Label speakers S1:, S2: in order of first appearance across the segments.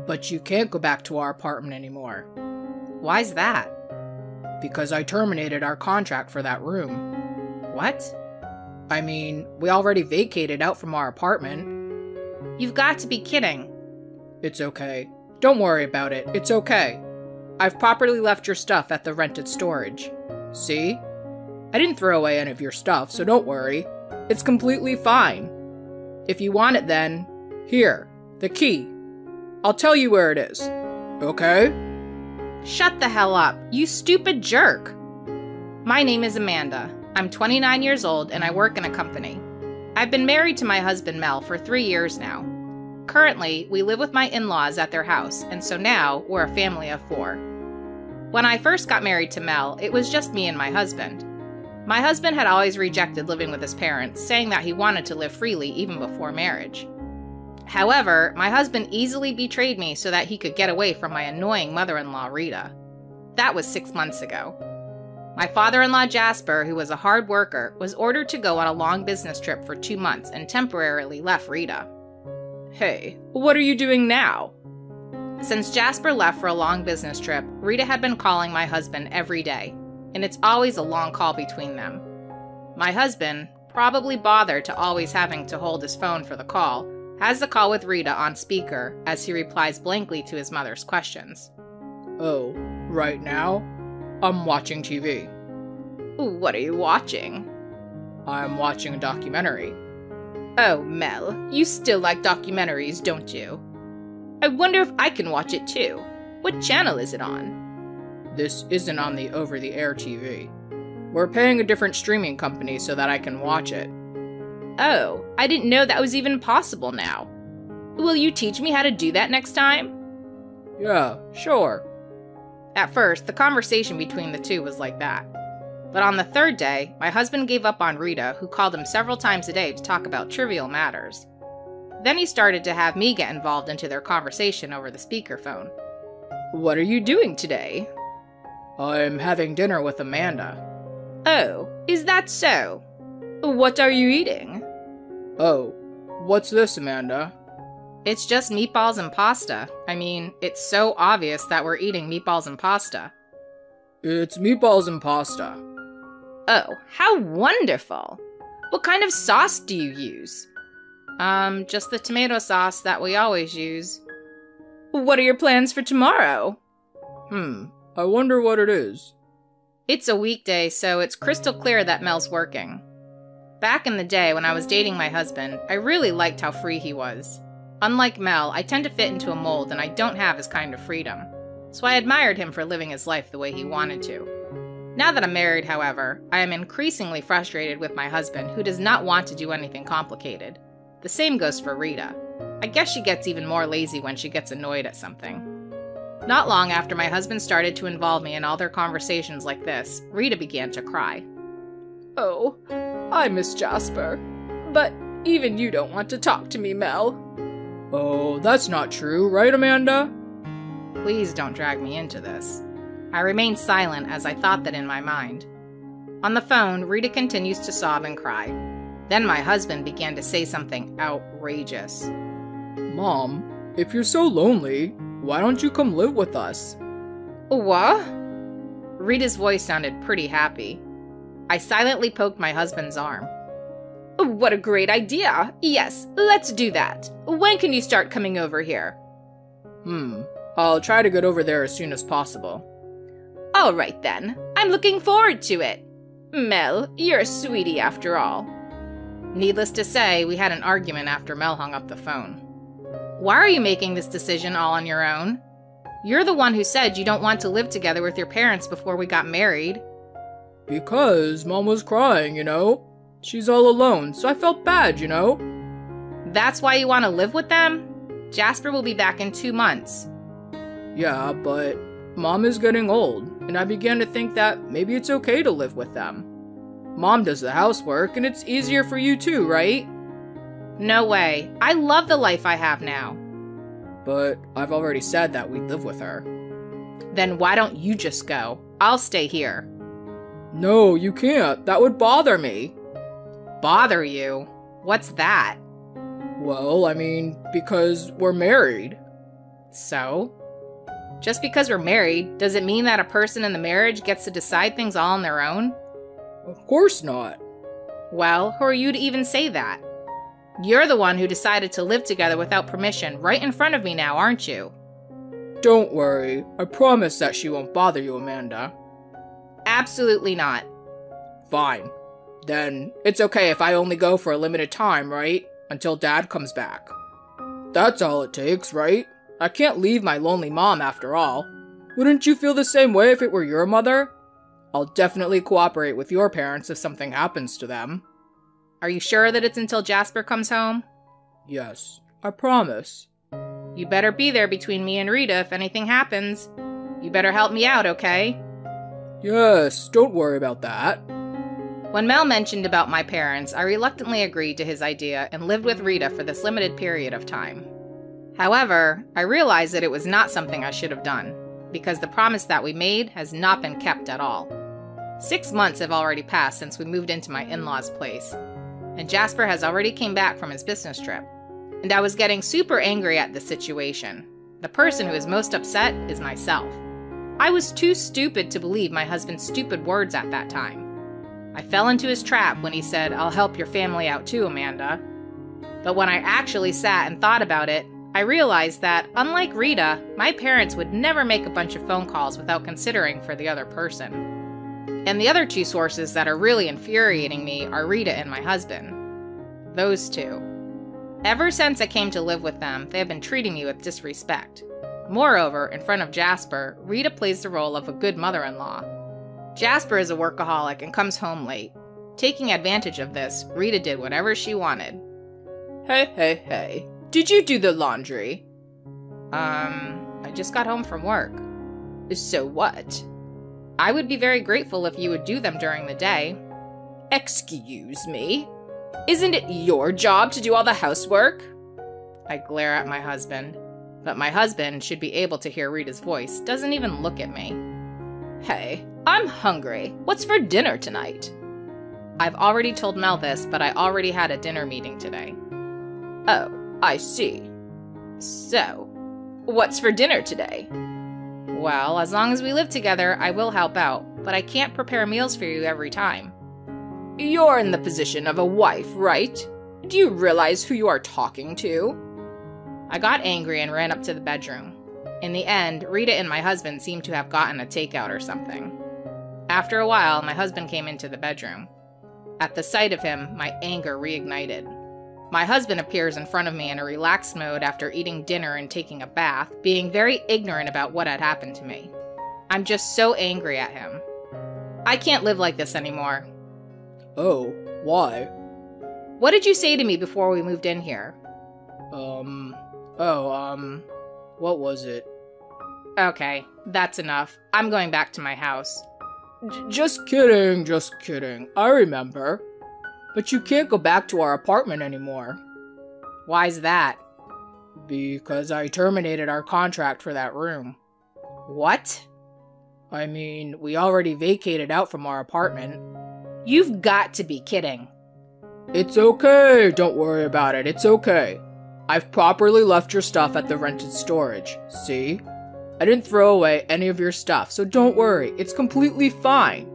S1: But you can't go back to our apartment anymore.
S2: Why's that?
S1: Because I terminated our contract for that room.
S2: What?
S1: I mean, we already vacated out from our apartment.
S2: You've got to be kidding.
S1: It's okay. Don't worry about it. It's okay. I've properly left your stuff at the rented storage. See? I didn't throw away any of your stuff, so don't worry. It's completely fine. If you want it then, here, the key. I'll tell you where it is. Okay?
S2: Shut the hell up, you stupid jerk. My name is Amanda. I'm 29 years old and I work in a company. I've been married to my husband Mel for 3 years now. Currently, we live with my in-laws at their house, and so now we're a family of 4. When I first got married to Mel, it was just me and my husband. My husband had always rejected living with his parents, saying that he wanted to live freely even before marriage. However, my husband easily betrayed me so that he could get away from my annoying mother-in-law, Rita. That was 6 months ago. My father-in-law, Jasper, who was a hard worker, was ordered to go on a long business trip for 2 months and temporarily left Rita.
S1: Hey, what are you doing now?
S2: Since Jasper left for a long business trip, Rita had been calling my husband every day, and it's always a long call between them. My husband, probably bothered to always having to hold his phone for the call, has the call with Rita on speaker as he replies blankly to his mother's questions.
S1: Oh, right now? I'm watching TV.
S2: What are you watching?
S1: I'm watching a documentary.
S2: Oh, Mel, you still like documentaries, don't you? I wonder if I can watch it too. What channel is it on?
S1: This isn't on the over-the-air TV. We're paying a different streaming company so that I can watch it.
S2: Oh, I didn't know that was even possible now. Will you teach me how to do that next time?
S1: Yeah, sure.
S2: At first, the conversation between the two was like that. But on the 3rd day, my husband gave up on Rita, who called him several times a day to talk about trivial matters. Then he started to have me get involved into their conversation over the speakerphone.
S1: What are you doing today? I'm having dinner with Amanda.
S2: Oh, is that so? What are you eating?
S1: Oh, what's this, Amanda?
S2: It's just meatballs and pasta. I mean, it's so obvious that we're eating meatballs and pasta.
S1: It's meatballs and pasta.
S2: Oh, how wonderful! What kind of sauce do you use? Just the tomato sauce that we always use. What are your plans for tomorrow?
S1: I wonder what it is.
S2: It's a weekday, so it's crystal clear that Mel's working. Back in the day when I was dating my husband, I really liked how free he was. Unlike Mel, I tend to fit into a mold and I don't have his kind of freedom. So I admired him for living his life the way he wanted to. Now that I'm married, however, I am increasingly frustrated with my husband, who does not want to do anything complicated. The same goes for Rita. I guess she gets even more lazy when she gets annoyed at something. Not long after my husband started to involve me in all their conversations like this, Rita began to cry.
S3: Oh, I miss Jasper. But even you don't want to talk to me, Mel.
S1: Oh, that's not true, right, Amanda?
S2: Please don't drag me into this. I remained silent as I thought that in my mind. On the phone, Rita continues to sob and cry. Then my husband began to say something outrageous.
S1: Mom, if you're so lonely, why don't you come live with us?
S2: What? Rita's voice sounded pretty happy. I silently poked my husband's arm. What a great idea! Yes, let's do that. When can you start coming over here?
S1: I'll try to get over there as soon as possible.
S2: All right then. I'm looking forward to it. Mel, you're a sweetie after all. Needless to say, we had an argument after Mel hung up the phone. Why are you making this decision all on your own? You're the one who said you don't want to live together with your parents before we got married.
S1: Because Mom was crying, you know? She's all alone, so I felt bad, you know?
S2: That's why you want to live with them? Jasper will be back in 2 months.
S1: Yeah, but Mom is getting old, and I began to think that maybe it's okay to live with them. Mom does the housework, and it's easier for you too, right?
S2: No way. I love the life I have now.
S1: But I've already said that we'd live with her.
S2: Then why don't you just go? I'll stay here.
S1: No, you can't. That would bother me.
S2: Bother you? What's that?
S1: Well, I mean, because we're married.
S2: So? Just because we're married, does it mean that a person in the marriage gets to decide things all on their own?
S1: Of course not.
S2: Well, who are you to even say that? You're the one who decided to live together without permission right in front of me now, aren't you?
S1: Don't worry. I promise that she won't bother you, Amanda.
S2: Absolutely not.
S1: Fine. Then it's okay if I only go for a limited time, right? Until Dad comes back. That's all it takes, right? I can't leave my lonely mom after all. Wouldn't you feel the same way if it were your mother? I'll definitely cooperate with your parents if something happens to them.
S2: Are you sure that it's until Jasper comes home?
S1: Yes, I promise.
S2: You better be there between me and Rita if anything happens. You better help me out, okay?
S1: Yes, don't worry about that.
S2: When Mel mentioned about my parents, I reluctantly agreed to his idea and lived with Rita for this limited period of time. However, I realized that it was not something I should have done, because the promise that we made has not been kept at all. 6 months have already passed since we moved into my in-laws' place, and Jasper has already came back from his business trip, and I was getting super angry at the situation. The person who is most upset is myself. I was too stupid to believe my husband's stupid words at that time. I fell into his trap when he said, "I'll help your family out too, Amanda." But when I actually sat and thought about it, I realized that, unlike Rita, my parents would never make a bunch of phone calls without considering for the other person. And the other two sources that are really infuriating me are Rita and my husband. Those two. Ever since I came to live with them, they have been treating me with disrespect. Moreover, in front of Jasper, Rita plays the role of a good mother-in-law. Jasper is a workaholic and comes home late. Taking advantage of this, Rita did whatever she wanted.
S1: Hey. Did you do the laundry?
S2: I just got home from work.
S1: So what?
S2: I would be very grateful if you would do them during the day.
S1: Excuse me? Isn't it your job to do all the housework?
S2: I glare at my husband, but my husband should be able to hear Rita's voice, doesn't even look at me.
S1: Hey, I'm hungry. What's for dinner tonight?
S2: I've already told Mel this, but I already had a dinner meeting today.
S1: Oh, I see. So, what's for dinner today?
S2: Well, as long as we live together, I will help out, but I can't prepare meals for you every time.
S1: You're in the position of a wife, right? Do you realize who you are talking to?
S2: I got angry and ran up to the bedroom. In the end, Rita and my husband seemed to have gotten a takeout or something. After a while, my husband came into the bedroom. At the sight of him, my anger reignited. My husband appears in front of me in a relaxed mode after eating dinner and taking a bath, being very ignorant about what had happened to me. I'm just so angry at him. I can't live like this anymore.
S1: Oh, why?
S2: What did you say to me before we moved in here?
S1: What was it?
S2: Okay, that's enough. I'm going back to my house.
S1: Just kidding. I remember. But you can't go back to our apartment anymore.
S2: Why's that?
S1: Because I terminated our contract for that room.
S2: What?
S1: I mean, we already vacated out from our apartment.
S2: You've got to be kidding.
S1: It's okay, don't worry about it, it's okay. I've properly left your stuff at the rented storage, see? I didn't throw away any of your stuff, so don't worry, it's completely fine.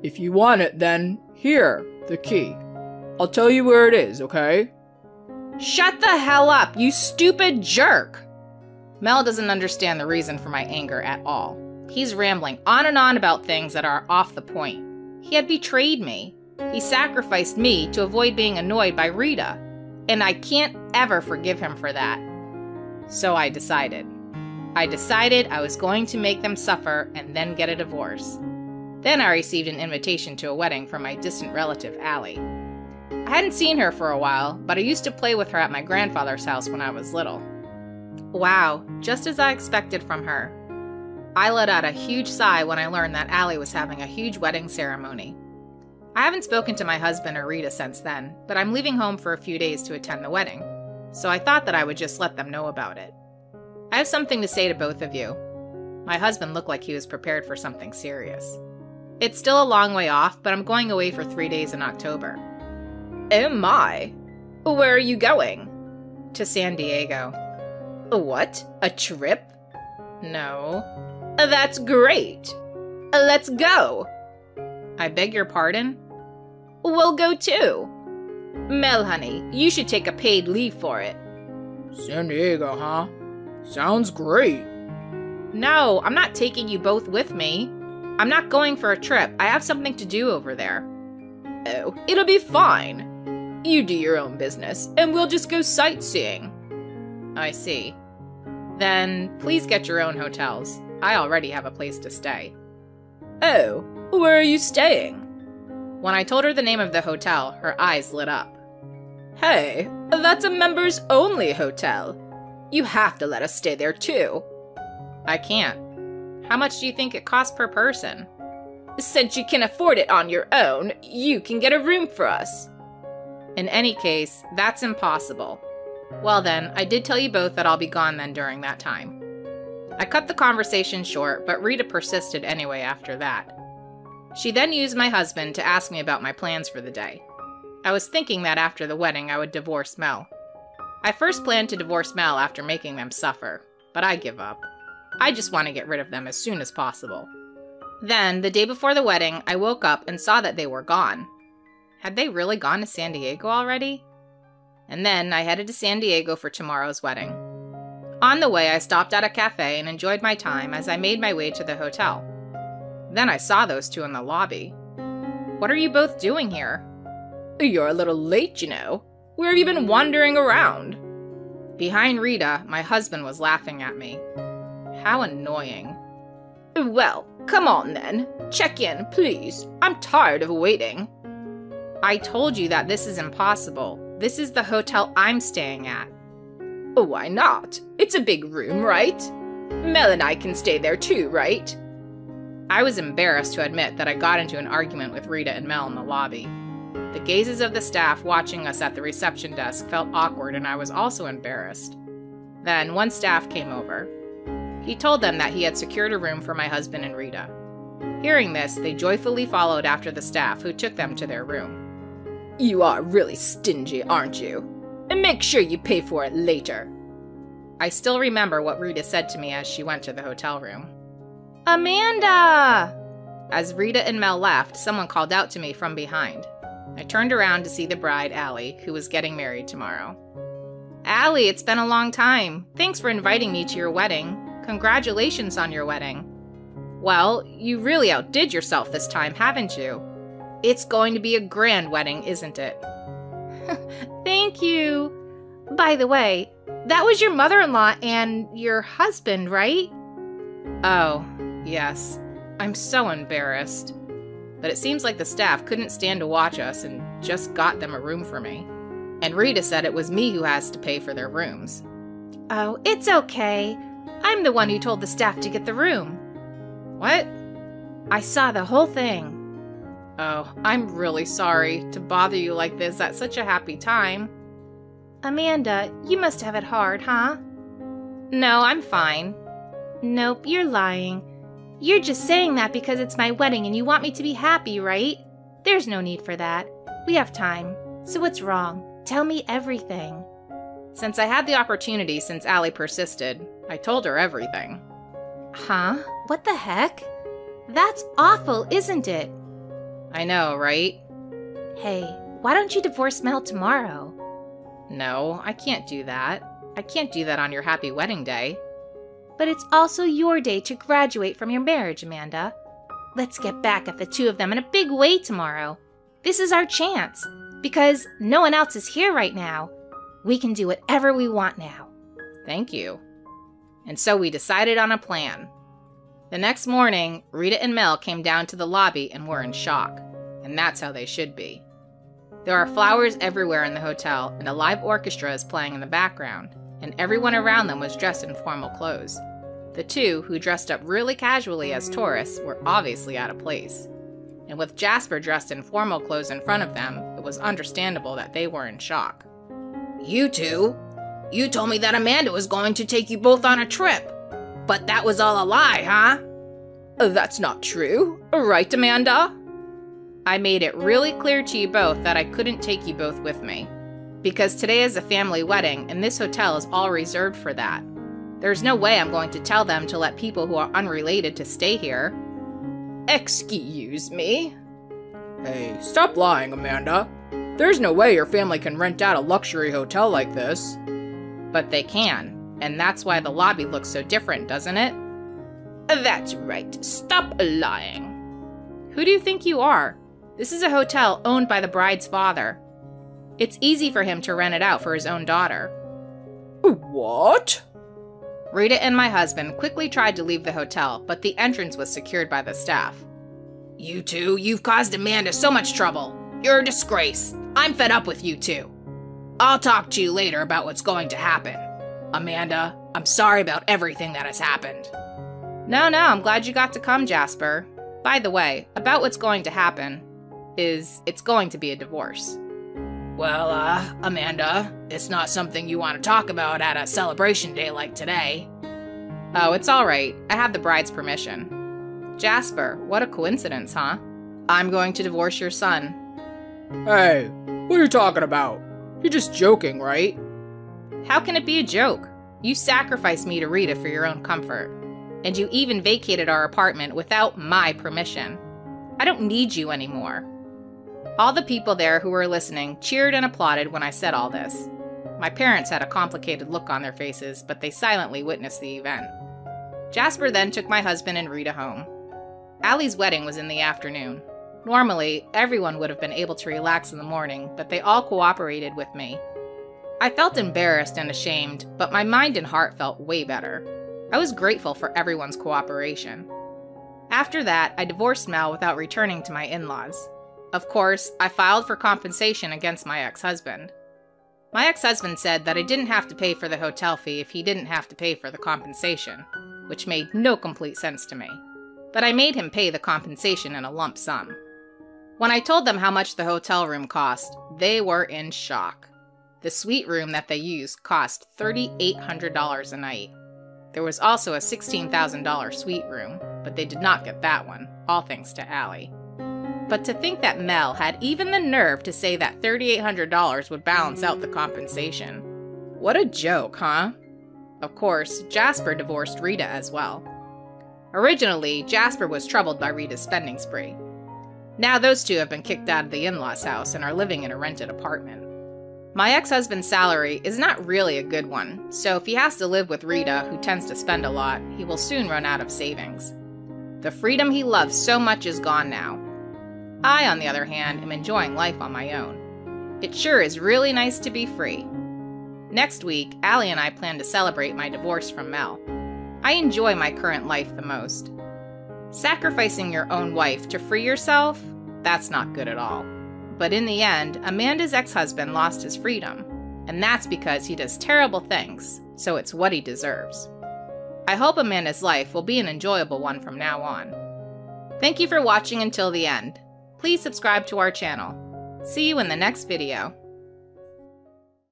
S1: If you want it, then here, the key. I'll tell you where it is, okay?
S2: Shut the hell up, you stupid jerk! Mel doesn't understand the reason for my anger at all. He's rambling on and on about things that are off the point. He had betrayed me. He sacrificed me to avoid being annoyed by Rita. And I can't ever forgive him for that. So I decided. I was going to make them suffer and then get a divorce. Then I received an invitation to a wedding from my distant relative, Allie. I hadn't seen her for a while, but I used to play with her at my grandfather's house when I was little. Wow, just as I expected from her. I let out a huge sigh when I learned that Allie was having a huge wedding ceremony. I haven't spoken to my husband or Rita since then, but I'm leaving home for a few days to attend the wedding, so I thought that I would just let them know about it. I have something to say to both of you. My husband looked like he was prepared for something serious. It's still a long way off, but I'm going away for 3 days in October.
S3: Oh my! Where are you going?
S2: To San Diego. What? A trip?
S1: No.
S2: That's great. Let's go.
S1: I beg your pardon?
S2: We'll go too. Mel, honey, you should take a paid leave for it.
S1: San Diego, huh? Sounds great.
S2: No, I'm not taking you both with me. I'm not going for a trip. I have something to do over there.
S3: Oh, it'll be fine. You do your own business, and we'll just go sightseeing.
S1: I see. Then please get your own hotels. I already have a place to stay.
S3: Oh, where are you staying?
S1: When I told her the name of the hotel, her eyes lit up.
S3: Hey, that's a members-only hotel. You have to let us stay there too.
S1: I can't. How much do you think it costs per person?
S3: Since you can afford it on your own, you can get a room for us.
S1: In any case, that's impossible. Well then, I did tell you both that I'll be gone then during that time. I cut the conversation short, but Rita persisted anyway after that. She then used my husband to ask me about my plans for the day. I was thinking that after the wedding I would divorce Mel. I first planned to divorce Mel after making them suffer, but I give up. I just want to get rid of them as soon as possible. Then, the day before the wedding, I woke up and saw that they were gone. Had they really gone to San Diego already? And then I headed to San Diego for tomorrow's wedding. On the way, I stopped at a cafe and enjoyed my time as I made my way to the hotel. Then I saw those two in the lobby. What are you both doing here?
S3: You're a little late, you know. Where have you been wandering around?
S1: Behind Rita, my husband was laughing at me. How annoying.
S3: Well, come on then. Check in, please. I'm tired of waiting.
S1: I told you that this is impossible. This is the hotel I'm staying at.
S3: Why not? It's a big room, right? Mel and I can stay there too, right?
S1: I was embarrassed to admit that I got into an argument with Rita and Mel in the lobby. The gazes of the staff watching us at the reception desk felt awkward, and I was also embarrassed. Then one staff came over. He told them that he had secured a room for my husband and Rita. Hearing this, they joyfully followed after the staff, who took them to their room.
S3: You are really stingy, aren't you? And make sure you pay for it later.
S1: I still remember what Rita said to me as she went to the hotel room.
S2: Amanda!
S1: As Rita and Mel left, someone called out to me from behind. I turned around to see the bride, Allie, who was getting married tomorrow. Allie, it's been a long time. Thanks for inviting me to your wedding. Congratulations on your wedding. Well, you really outdid yourself this time, haven't you? It's going to be a grand wedding, isn't it?
S2: Thank you. By the way, that was your mother-in-law and your husband, right?
S1: Oh, yes. I'm so embarrassed. But it seems like the staff couldn't stand to watch us and just got them a room for me. And Rita said it was me who has to pay for their rooms.
S2: Oh, it's okay. I'm the one who told the staff to get the room.
S1: What?
S2: I saw the whole thing.
S1: Oh, I'm really sorry to bother you like this at such a happy time.
S2: Amanda, you must have it hard, huh?
S1: No, I'm fine.
S2: Nope, you're lying. You're just saying that because it's my wedding and you want me to be happy, right? There's no need for that. We have time. So what's wrong? Tell me everything.
S1: Since I had the opportunity since Allie persisted, I told her everything.
S2: Huh? What the heck? That's awful, isn't it?
S1: I know, right?
S2: Hey, why don't you divorce Mel tomorrow?
S1: No, I can't do that. I can't do that on your happy wedding day.
S2: But it's also your day to graduate from your marriage, Amanda. Let's get back at the two of them in a big way tomorrow. This is our chance. Because no one else is here right now. We can do whatever we want now.
S1: Thank you. And so we decided on a plan. The next morning, Rita and Mel came down to the lobby and were in shock. And that's how they should be. There are flowers everywhere in the hotel, and a live orchestra is playing in the background, and everyone around them was dressed in formal clothes. The two, who dressed up really casually as tourists, were obviously out of place. And with Jasper dressed in formal clothes in front of them, it was understandable that they were in shock.
S4: You two? You told me that Amanda was going to take you both on a trip. But that was all a lie, huh?
S3: That's not true. Right, Amanda?
S1: I made it really clear to you both that I couldn't take you both with me. Because today is a family wedding, and this hotel is all reserved for that.
S2: There's no way I'm going to tell them to let people who are unrelated to stay here.
S1: Excuse me? Hey, stop lying, Amanda. There's no way your family can rent out a luxury hotel like this.
S2: But they can, and that's why the lobby looks so different, doesn't it?
S4: That's right. Stop lying.
S2: Who do you think you are? This is a hotel owned by the bride's father. It's easy for him to rent it out for his own daughter.
S1: What?
S2: Rita and my husband quickly tried to leave the hotel, but the entrance was secured by the staff.
S4: You two, you've caused Amanda so much trouble. You're a disgrace. I'm fed up with you two. I'll talk to you later about what's going to happen. Amanda, I'm sorry about everything that has happened.
S2: No, I'm glad you got to come, Jasper. By the way, about what's going to happen is it's going to be a divorce.
S4: Well, Amanda, it's not something you want to talk about at a celebration day like today.
S2: Oh, it's all right. I have the bride's permission. Jasper, what a coincidence, huh? I'm going to divorce your son.
S1: Hey, what are you talking about? You're just joking, right?
S2: How can it be a joke? You sacrificed me to Rita for your own comfort. And you even vacated our apartment without my permission. I don't need you anymore. All the people there who were listening cheered and applauded when I said all this. My parents had a complicated look on their faces, but they silently witnessed the event. Jasper then took my husband and Rita home. Allie's wedding was in the afternoon. Normally, everyone would have been able to relax in the morning, but they all cooperated with me. I felt embarrassed and ashamed, but my mind and heart felt way better. I was grateful for everyone's cooperation. After that, I divorced Mel without returning to my in-laws. Of course, I filed for compensation against my ex-husband. My ex-husband said that I didn't have to pay for the hotel fee if he didn't have to pay for the compensation, which made no complete sense to me. But I made him pay the compensation in a lump sum. When I told them how much the hotel room cost, they were in shock. The suite room that they used cost $3,800 a night. There was also a $16,000 suite room, but they did not get that one, all thanks to Allie. But to think that Mel had even the nerve to say that $3,800 would balance out the compensation. What a joke, huh? Of course, Jasper divorced Rita as well. Originally, Jasper was troubled by Rita's spending spree. Now those two have been kicked out of the in-laws' house and are living in a rented apartment. My ex-husband's salary is not really a good one, so if he has to live with Rita, who tends to spend a lot, he will soon run out of savings. The freedom he loves so much is gone now. I, on the other hand, am enjoying life on my own. It sure is really nice to be free. Next week, Allie and I plan to celebrate my divorce from Mel. I enjoy my current life the most. Sacrificing your own wife to free yourself? That's not good at all. But in the end, Amanda's ex-husband lost his freedom, and that's because he does terrible things, so it's what he deserves. I hope Amanda's life will be an enjoyable one from now on. Thank you for watching until the end. Please subscribe to our channel. See you in the next video.